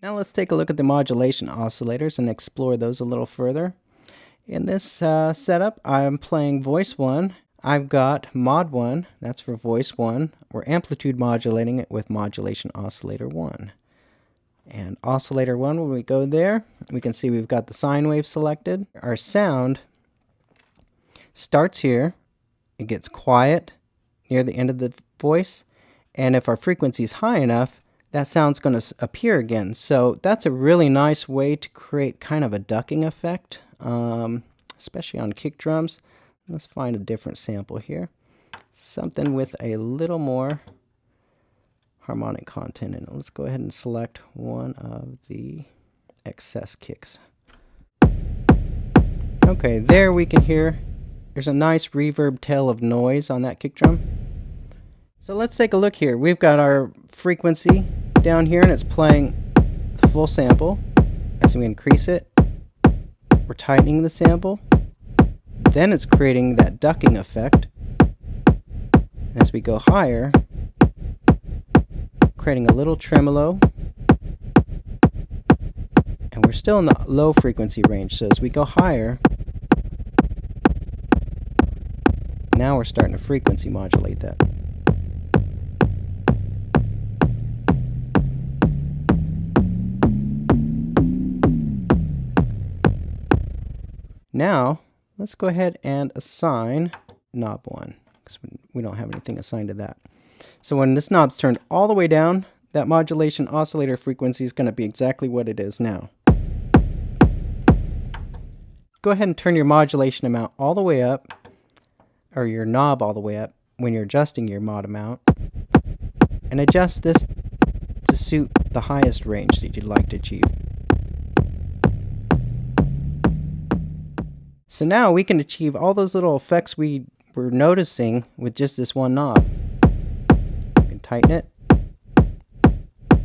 Now let's take a look at the modulation oscillators and explore those a little further. In this setup, I'm playing voice 1. I've got mod 1, that's for voice 1. We're amplitude modulating it with modulation oscillator 1. And oscillator 1, when we go there, we can see we've got the sine wave selected. Our sound starts here. It gets quiet near the end of the voice. And if our frequency is high enough, that sound's going to appear again. So that's a really nice way to create kind of a ducking effect, especially on kick drums. Let's find a different sample here. Something with a little more harmonic content in it. Let's go ahead and select one of the excess kicks. Okay, there we can hear there's a nice reverb tail of noise on that kick drum. So let's take a look here. We've got our frequency down here and it's playing the full sample. As we increase it, we're tightening the sample. Then it's creating that ducking effect. And as we go higher, creating a little tremolo. And we're still in the low frequency range. So as we go higher, now we're starting to frequency modulate that. Now, let's go ahead and assign knob 1, because we don't have anything assigned to that. So when this knob's turned all the way down, that modulation oscillator frequency is going to be exactly what it is now. Go ahead and turn your modulation amount all the way up, or your knob all the way up when you're adjusting your mod amount, and adjust this to suit the highest range that you'd like to achieve. So now we can achieve all those little effects we were noticing with just this one knob. You can tighten it,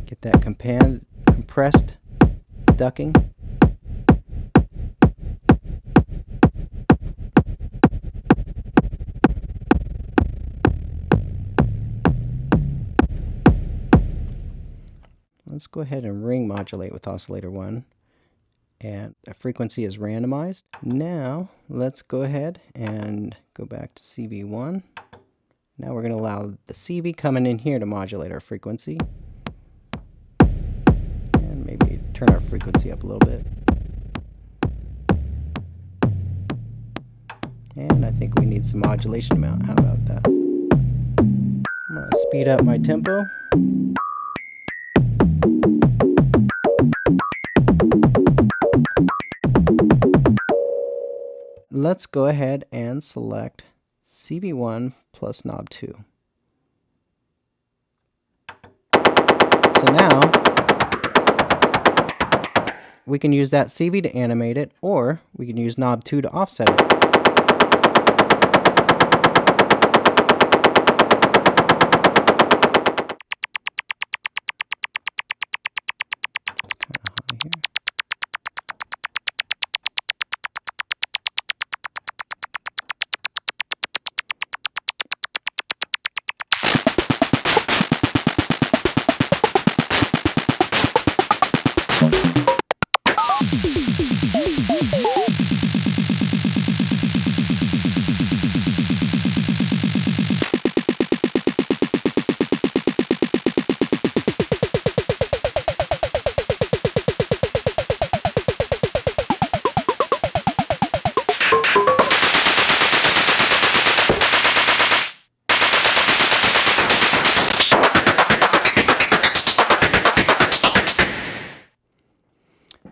get that compressed ducking. Let's go ahead and ring modulate with oscillator 1. And the frequency is randomized. Now let's go ahead and go back to CV1. Now we're going to allow the CV coming in here to modulate our frequency. And maybe turn our frequency up a little bit. And I think we need some modulation amount. How about that? I'm going to speed up my tempo. Let's go ahead and select CV1 plus knob 2. So now we can use that CV to animate it, or we can use knob 2 to offset it.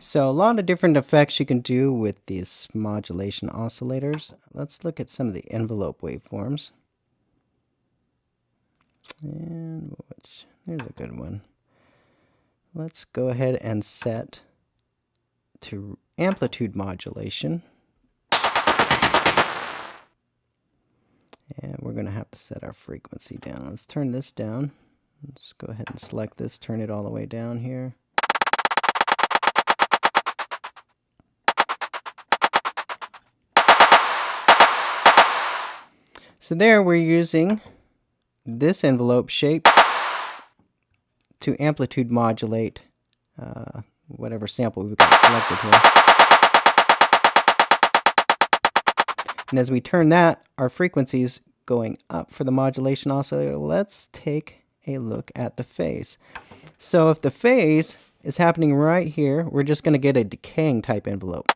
So a lot of different effects you can do with these modulation oscillators. Let's look at some of the envelope waveforms. And there's a good one. Let's go ahead and set to amplitude modulation. And we're going to have to set our frequency down. Let's turn this down. Let's go ahead and select this, turn it all the way down here. So there we're using this envelope shape to amplitude modulate whatever sample we've got selected here. And as we turn that, our frequency's going up for the modulation oscillator. Let's take a look at the phase. So if the phase is happening right here, we're just going to get a decaying type envelope.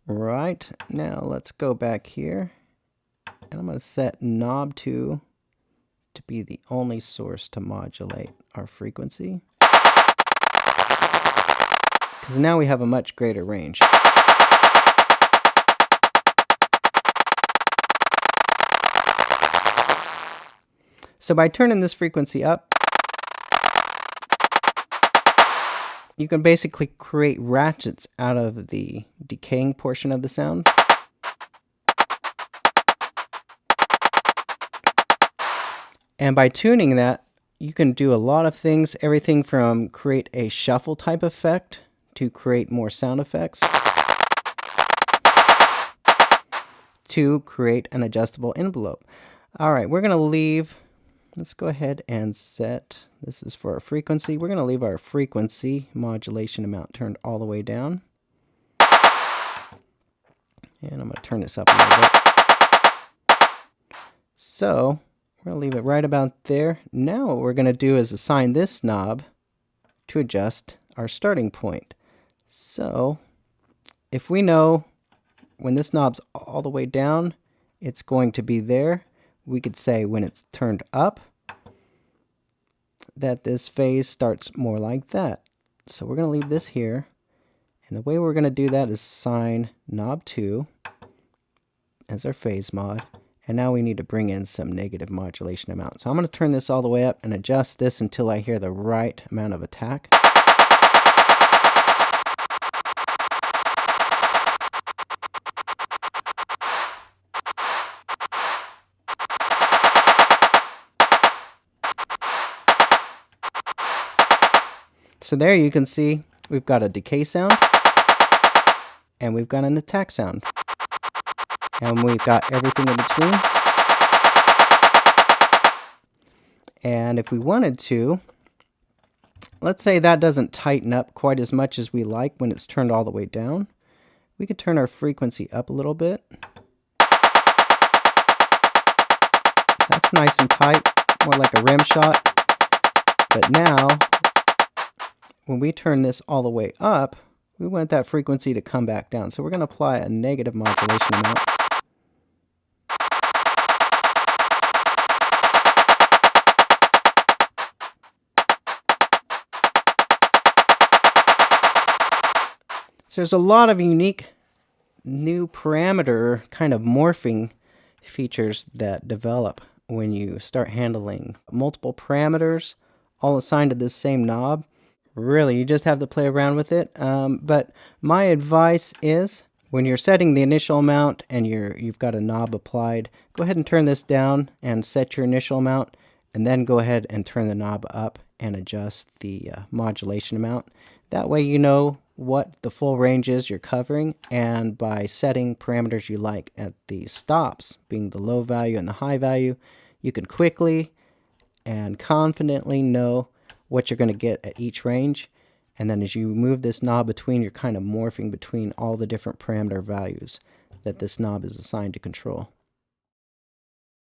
Right, now let's go back here, and I'm going to set knob 2 to be the only source to modulate our frequency, because now we have a much greater range. So by turning this frequency up, you can basically create ratchets out of the decaying portion of the sound. And by tuning that, you can do a lot of things, everything from create a shuffle type effect to create more sound effects, to create an adjustable envelope. All right, we're going to leave, let's go ahead and set, this is for our frequency. We're going to leave our frequency modulation amount turned all the way down. And I'm going to turn this up a little bit. So we're going to leave it right about there. Now what we're going to do is assign this knob to adjust our starting point. So if we know when this knob's all the way down, it's going to be there. We could say when it's turned up, that this phase starts more like that. So we're going to leave this here. And the way we're going to do that is assign knob 2 as our phase mod. And now we need to bring in some negative modulation amount. So I'm going to turn this all the way up and adjust this until I hear the right amount of attack. So there you can see we've got a decay sound and we've got an attack sound. And we've got everything in between. And if we wanted to, let's say that doesn't tighten up quite as much as we like when it's turned all the way down. We could turn our frequency up a little bit. That's nice and tight, more like a rim shot. But now, when we turn this all the way up, we want that frequency to come back down. So we're going to apply a negative modulation amount. So there's a lot of unique new parameter kind of morphing features that develop when you start handling multiple parameters all assigned to this same knob. Really, you just have to play around with it. But my advice is when you're setting the initial amount and you've got a knob applied, go ahead and turn this down and set your initial amount, and then go ahead and turn the knob up and adjust the modulation amount. That way you know what the full range is you're covering, and by setting parameters you like at the stops, being the low value and the high value, you can quickly and confidently know what you're going to get at each range. And then as you move this knob between, you're kind of morphing between all the different parameter values that this knob is assigned to control.